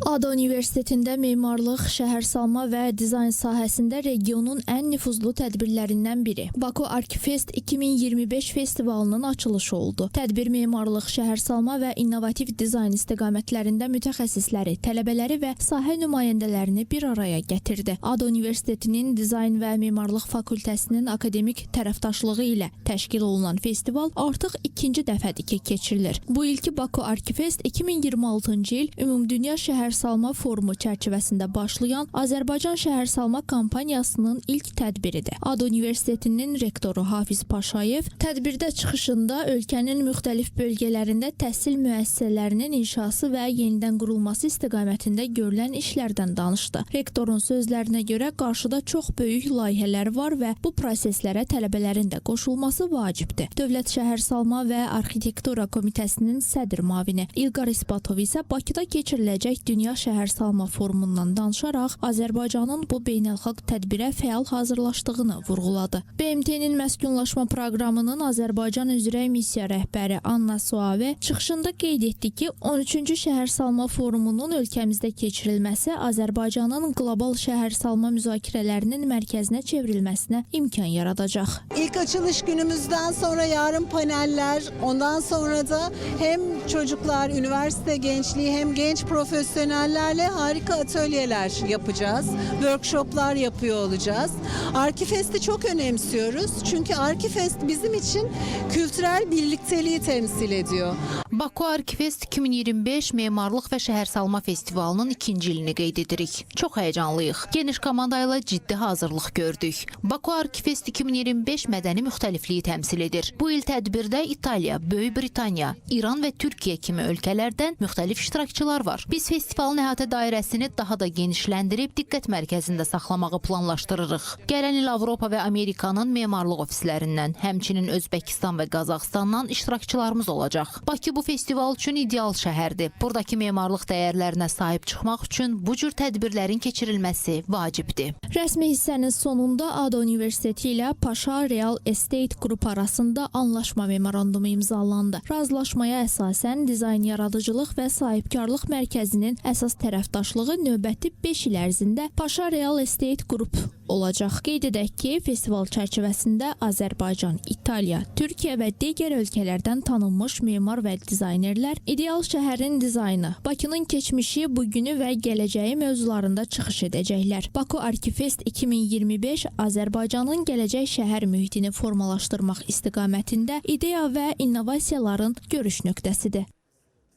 ADA Universitetində memarlıq, şəhərsalma və dizayn sahəsində regionun ən nüfuzlu tədbirlərindən biri Baku Archifest 2025 festivalının açılışı oldu. Tədbir memarlıq, şəhərsalma və innovativ dizayn istiqamətlərində mütəxəssisləri, tələbələri və sahə nümayəndələrini bir araya gətirdi. ADA Universitetinin Dizayn və Memarlıq Fakültəsinin akademik tərəfdaşlığı ilə təşkil olunan festival artıq ikinci dəfədir ki, keçirilir. Bu ilki Baku Archifest 2026-cı il Ümumdünya Şəhərsalma Forumu çərçivəsində başlayan Azərbaycan Şəhərsalma kampaniyasının ilk tədbiridir. ADA Universitetinin rektoru Hafiz Paşayev tədbirdə çıxışında ölkənin müxtəlif bölgələrində təhsil müəssisələrinin inşası və yenidən qurulması istiqamətində görülən işlərdən danışdı. Rektorun sözlərinə görə qarşıda çox böyük layihələr var və bu proseslərə tələbələrin də qoşulması vacibdir. Dövlət Şəhərsalma və Arxitektura Komitəsinin sədr müavini İlqar İsbatov isə Bakıda keçiriləcək Dünya Şəhərsalma Forumundan danışaraq Azərbaycanın bu beynəlxalq tədbirə fəal hazırlaşdığını vurğuladı. BMT-nin məskunlaşma proqramının Azərbaycan üzrə missiya rəhbəri Anna Suave çıxışında qeyd etdi ki, 13-cü Şəhərsalma Forumunun ölkəmizdə keçirilməsi Azərbaycanın qlobal şəhərsalma müzakirələrinin mərkəzinə çevrilməsinə imkan yaradacaq. İlk açılış günümüzden sonra yarın paneller, ondan sonra da hem çocuklar, üniversite gençliği hem genç profesyonellerle harika atölyeler yapacağız. Workshoplar yapıyor olacağız. Archifest'i çok önemsiyoruz. Çünkü Archifest bizim için kültürel birlikteliği temsil ediyor. Baku Archifest 2025 Memarlıq və Şəhərsalma Festivalının ikinci ilini qeyd edirik. Çox həyecanlıyıq. Geniş komandayla ciddi hazırlıq gördük. Baku Archifest 2025 mədəni müxtəlifliyi təmsil edir. Bu il tədbirdə İtaliya, Böyük Britaniya, İran və Türkiyə kimi ölkələrdən müxtəlif iştirakçılar var. Biz festivalın əhatə dairəsini daha da genişləndirib diqqət mərkəzində saxlamağı planlaşdırırıq. Gələn il Avropa və Amerikanın memarlıq ofislərindən, həmçinin Özbəkistan və Qazaxıstandan iştirakçılarımız olacaq. Bakı bu festival üçün ideal şəhərdir. Buradakı memarlıq dəyərlərinə sahib çıxmaq üçün bu cür tədbirlərin keçirilməsi vacibdir. Rəsmi hissənin sonunda ADA Universiteti ilə Paşa Real Estate Group arasında anlaşma memorandumu imzalandı. Razılaşmaya əsasən dizayn yaradıcılıq və sahibkarlıq mərkəzinin əsas tərəfdaşlığı növbəti 5 il ərzində Paşa Real Estate Group olacaq. Qeyd edək ki, festival çərçivəsində Azərbaycan, İtaliya, Türkiyə və digər ölkələrdən tanınmış memar və dizaynerlər ideal şəhərin dizaynı, Bakının keçmişi, bugünü və gələcəyi mövzularında çıxış edəcəklər. Baku Archifest 2025 Azərbaycanın gələcək şəhər mühitini formalaşdırmaq istiqamətində ideya və innovasiyaların görüş nöqtəsidir.